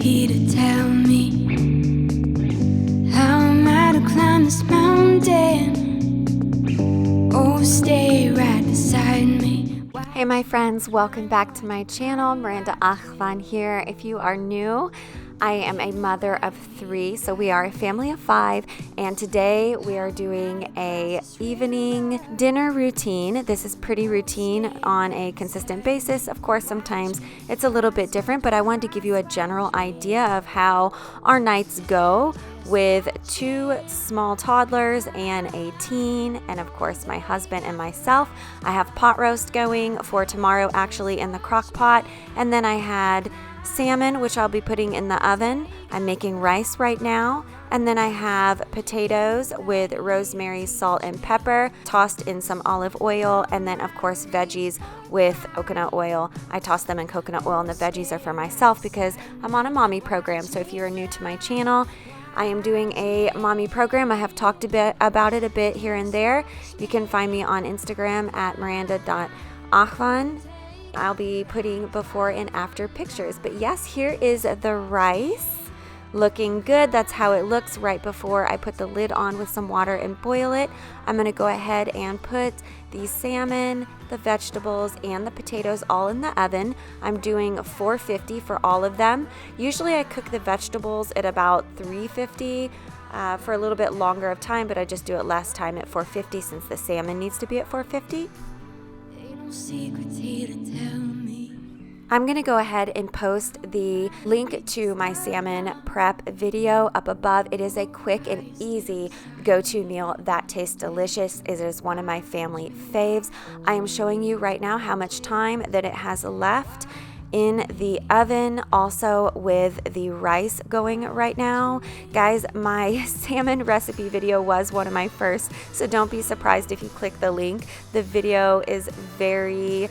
here to tell me how am I to climb this mountain? Oh, stay right beside me. Hey my friends, welcome back to my channel. Myranda Achvan here. If you are new, I am a mother of 3, so we are a family of 5, and today we are doing a evening dinner routine. This is pretty routine on a consistent basis. Of course, sometimes it's a little bit different, but I wanted to give you a general idea of how our nights go with 2 small toddlers and a teen, and of course my husband and myself. I have pot roast going for tomorrow actually in the crock pot, and then I had salmon, which I'll be putting in the oven. I'm making rice right now, and then I have potatoes with rosemary, salt, and pepper tossed in some olive oil, and then of course veggies with coconut oil. I toss them in coconut oil, and the veggies are for myself because I'm on a mommy program. So if you are new to my channel, I am doing a mommy program. I have talked a bit about it a bit here and there. You can find me on Instagram at myranda.achvan. I'll be putting before and after pictures. But yes, here is the rice. Looking good. That's how it looks right before I put the lid on with some water and boil it. I'm going to go ahead and put the salmon, the vegetables, and the potatoes all in the oven. I'm doing 450 for all of them. Usually I cook the vegetables at about 350 for a little bit longer of time, but I just do it less time at 450 since the salmon needs to be at 450. Ain't no secrets here to tell me. I'm going to go ahead and post the link to my salmon prep video up above. It is a quick and easy go-to meal that tastes delicious. It is one of my family faves. I am showing you right now how much time that it has left in the oven, also with the rice going right now. Guys, my salmon recipe video was one of my first, so don't be surprised if you click the link. The video is very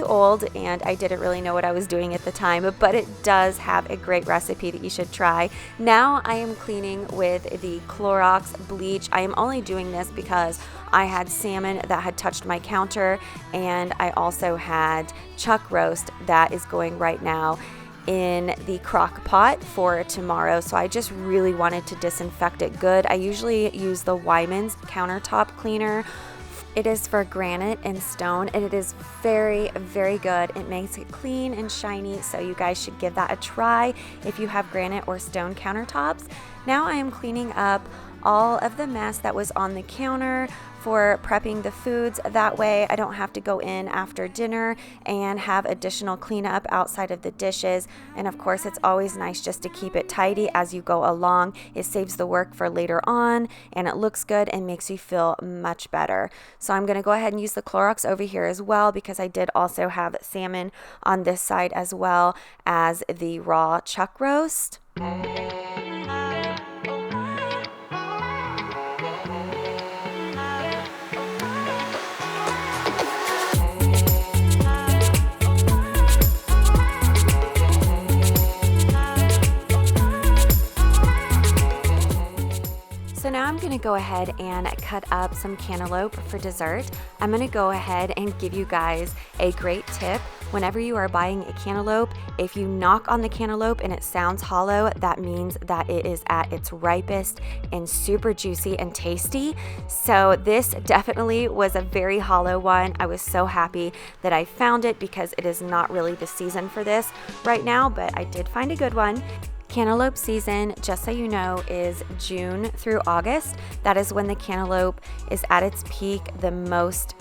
old, and I didn't really know what I was doing at the time, but it does have a great recipe that you should try. Now I am cleaning with the Clorox bleach. I am only doing this because I had salmon that had touched my counter, and I also had chuck roast that is going right now in the crock pot for tomorrow. So I just really wanted to disinfect it good. I usually use the Wyman's countertop cleaner. It is for granite and stone, and it is very, very good. It makes it clean and shiny, so you guys should give that a try if you have granite or stone countertops. Now I am cleaning up all of the mess that was on the counter for prepping the foods. That way I don't have to go in after dinner and have additional cleanup outside of the dishes. And of course, it's always nice just to keep it tidy as you go along. It saves the work for later on, and it looks good and makes you feel much better. So I'm going to go ahead and use the Clorox over here as well, because I did also have salmon on this side as well as the raw chuck roast. So now I'm going to go ahead and cut up some cantaloupe for dessert. I'm going to go ahead and give you guys a great tip. Whenever you are buying a cantaloupe, if you knock on the cantaloupe and it sounds hollow, that means that it is at its ripest and super juicy and tasty. So this definitely was a very hollow one. I was so happy that I found it because it is not really the season for this right now, but I did find a good one. Cantaloupe season, just so you know, is June through August. That is when the cantaloupe is at its peak, the most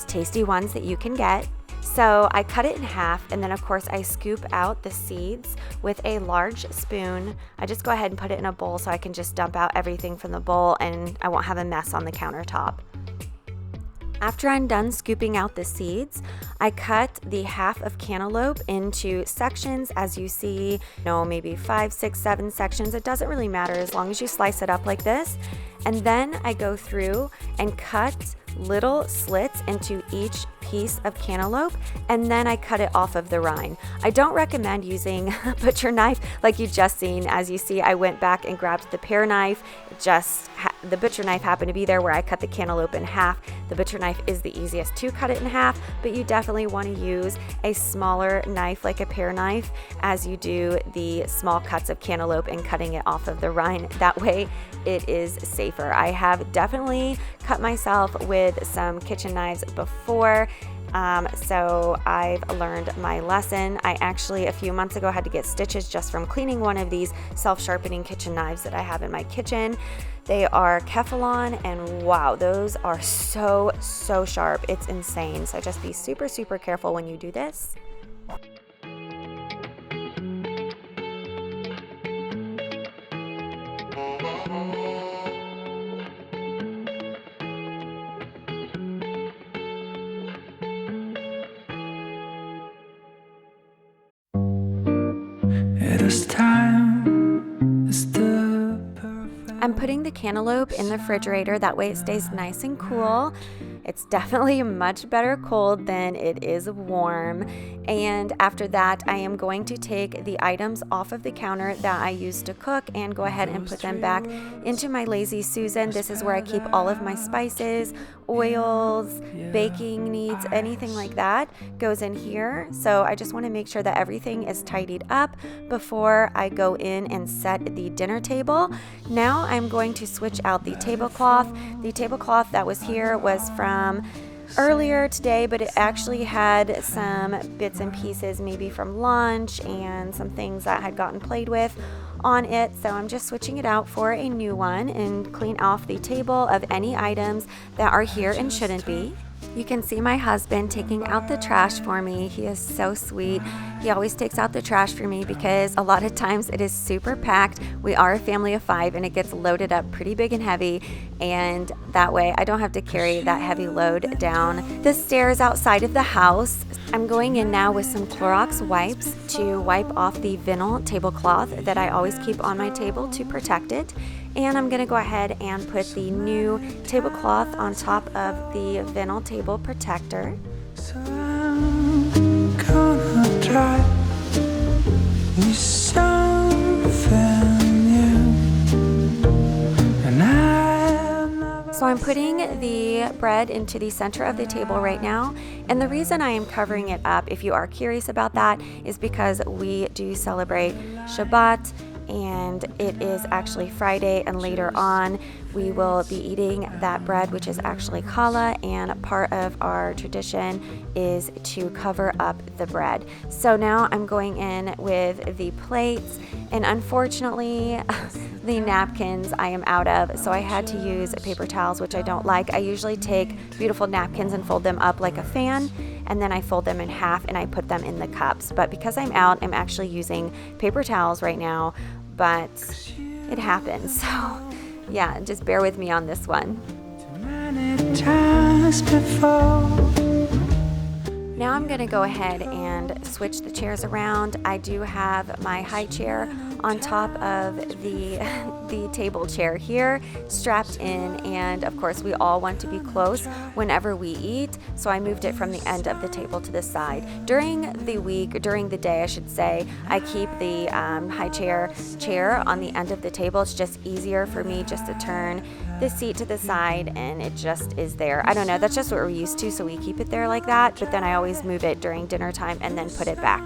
tasty ones that you can get. So I cut it in half, and then of course I scoop out the seeds with a large spoon. I just go ahead and put it in a bowl so I can just dump out everything from the bowl and I won't have a mess on the countertop. After I'm done scooping out the seeds, I cut the half of cantaloupe into sections, as you see, maybe 5, 6, 7 sections. It doesn't really matter as long as you slice it up like this. And then I go through and cut little slits into each piece of cantaloupe, and then I cut it off of the rind. I don't recommend using a butcher knife like you just seen. As you see, I went back and grabbed the pear knife. It just the butcher knife happened to be there where I cut the cantaloupe in half. The butcher knife is the easiest to cut it in half, but you definitely want to use a smaller knife like a pear knife as you do the small cuts of cantaloupe and cutting it off of the rind. That way it is safer. I have definitely cut myself with some kitchen knives before. So I've learned my lesson. I actually, a few months ago, had to get stitches just from cleaning one of these self-sharpening kitchen knives that I have in my kitchen. They are Kefalon, and wow, those are so sharp. It's insane. So just be super careful when you do this. I'm putting the cantaloupe in the refrigerator, that way it stays nice and cool. It's definitely much better cold than it is warm. And after that, I am going to take the items off of the counter that I used to cook and go ahead and put them back into my Lazy Susan. This is where I keep all of my spices, oils, baking needs, anything like that goes in here. So I just want to make sure that everything is tidied up before I go in and set the dinner table. Now I'm going to switch out the tablecloth. The tablecloth that was here was from earlier today, but it actually had some bits and pieces maybe from lunch and some things that had gotten played with on it. So I'm just switching it out for a new one and clean off the table of any items that are here and shouldn't be. You can see my husband taking out the trash for me. He is so sweet. He always takes out the trash for me because a lot of times it is super packed. We are a family of 5 and it gets loaded up pretty big and heavy, and that way I don't have to carry that heavy load down the stairs outside of the house. I'm going in now with some Clorox wipes to wipe off the vinyl tablecloth that I always keep on my table to protect it. And I'm gonna go ahead and put the new tablecloth on top of the vinyl table protector. So I'm gonna try something new. So I'm putting the bread into the center of the table right now. And the reason I am covering it up, if you are curious about that, is because we do celebrate Shabbat, and it is actually Friday, and later on we will be eating that bread, which is actually challah, and part of our tradition is to cover up the bread. So now I'm going in with the plates, and unfortunately the napkins I am out of, so I had to use paper towels, which I don't like. I usually take beautiful napkins and fold them up like a fan, and then I fold them in half and I put them in the cups. But because I'm out, I'm actually using paper towels right now, but it happens. So yeah, just bear with me on this one. Now I'm gonna go ahead and switch the chairs around. I do have my high chair on top of the table chair here, strapped in, and of course we all want to be close whenever we eat, so I moved it from the end of the table to the side. During the week, during the day I should say, I keep the high chair on the end of the table. It's just easier for me just to turn the seat to the side and it just is there. I don't know, that's just what we're used to, so we keep it there like that, but then I always move it during dinner time and then put it back.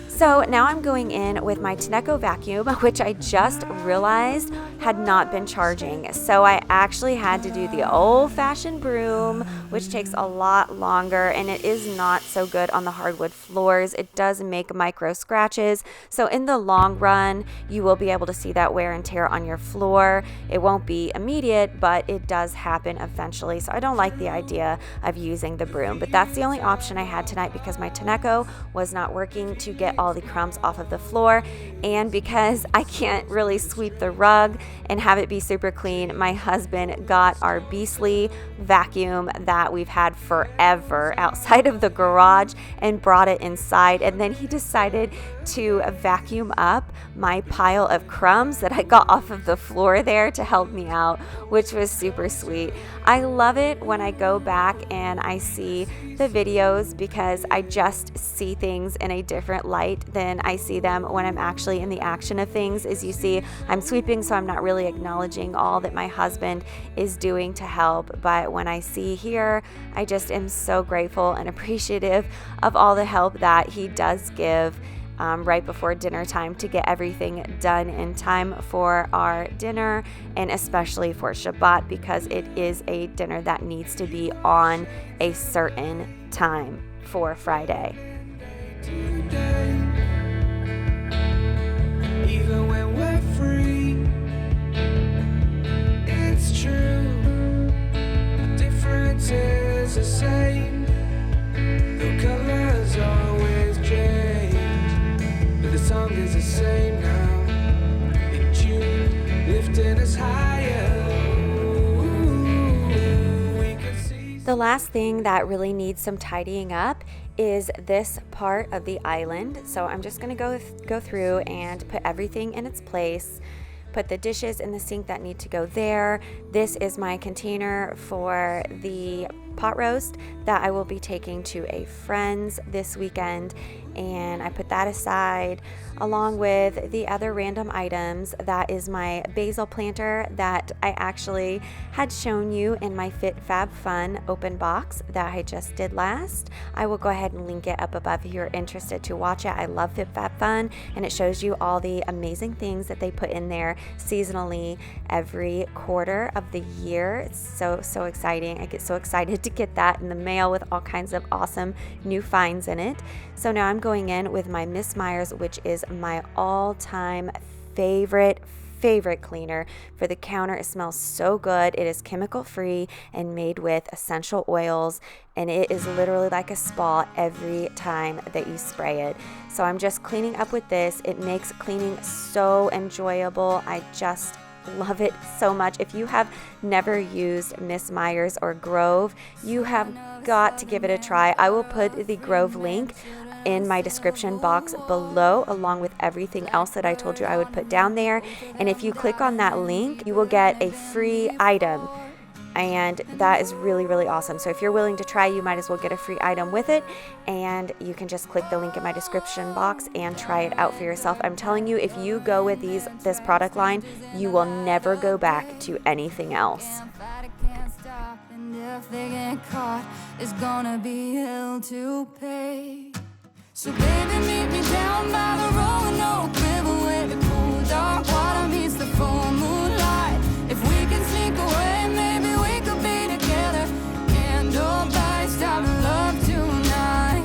So now I'm going in with my Tenneco vacuum, which I just realized had not been charging. So I actually had to do the old-fashioned broom, which takes a lot longer, and it is not so good on the hardwood floors. It does make micro scratches. So in the long run, you will be able to see that wear and tear on your floor. It won't be immediate, but it does happen eventually. So I don't like the idea of using the broom, but that's the only option I had tonight because my Tenneco was not working to get all the crumbs off of the floor, and because I can't really sweep the rug and have it be super clean, my husband got our beastly vacuum that we've had forever outside of the garage and brought it inside, and then he decided to vacuum up my pile of crumbs that I got off of the floor there to help me out, which was super sweet. I love it when I go back and I see the videos because I just see things in a different light than I see them when I'm actually in the action of things. As you see, I'm sweeping, so I'm not really acknowledging all that my husband is doing to help. But when I see here, I just am so grateful and appreciative of all the help that he does give right before dinner time to get everything done in time for our dinner, and especially for Shabbat, because it is a dinner that needs to be on a certain time for Friday. Even when we're free, it's true. The difference is the same. The colors always change, but the song is the same now. In June, lifting us higher. We can see. The last thing that really needs some tidying up is this part of the island. So I'm just going to go through and put everything in its place. Put the dishes in the sink that need to go there. This is my container for the pot roast that I will be taking to a friend's this weekend, and I put that aside along with the other random items. That is my basil planter that I actually had shown you in my Fit Fab Fun open box that I just did last. I will go ahead and link it up above if you're interested to watch it. I love Fit Fab Fun, and it shows you all the amazing things that they put in there seasonally every quarter of the year. It's so exciting. I get so excited to get that in the mail with all kinds of awesome new finds in it. So now I'm going in with my Miss Myers, which is my all-time favorite cleaner for the counter. It smells so good. It is chemical free and made with essential oils, and it is literally like a spa every time that you spray it. So I'm just cleaning up with this. It makes cleaning so enjoyable. I just love it so much. If you have never used Miss Myers or Grove, you have got to give it a try. I will put the Grove link in my description box below, along with everything else that I told you I would put down there. And if you click on that link, you will get a free item, and that is really awesome. So if you're willing to try, you might as well get a free item with it, and you can just click the link in my description box and try it out for yourself. I'm telling you, if you go with this product line, you will never go back to anything else. If they get caught, it's gonna be hell to pay. So baby, meet me down by the Roanoke River where the cool dark water meets the full moonlight. If we can sneak away, maybe we could be together. Candlelight, stop love tonight.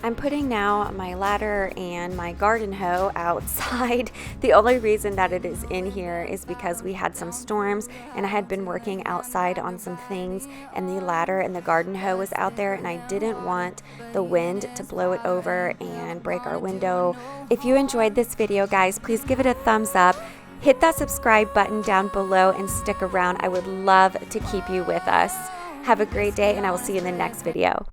I'm putting now my ladder and my garden hoe outside. The only reason that it is in here is because we had some storms, and I had been working outside on some things, and the ladder and the garden hoe was out there, and I didn't want the wind to blow it over and break our window. If you enjoyed this video, guys, please give it a thumbs up. Hit that subscribe button down below and stick around. I would love to keep you with us. Have a great day, and I will see you in the next video.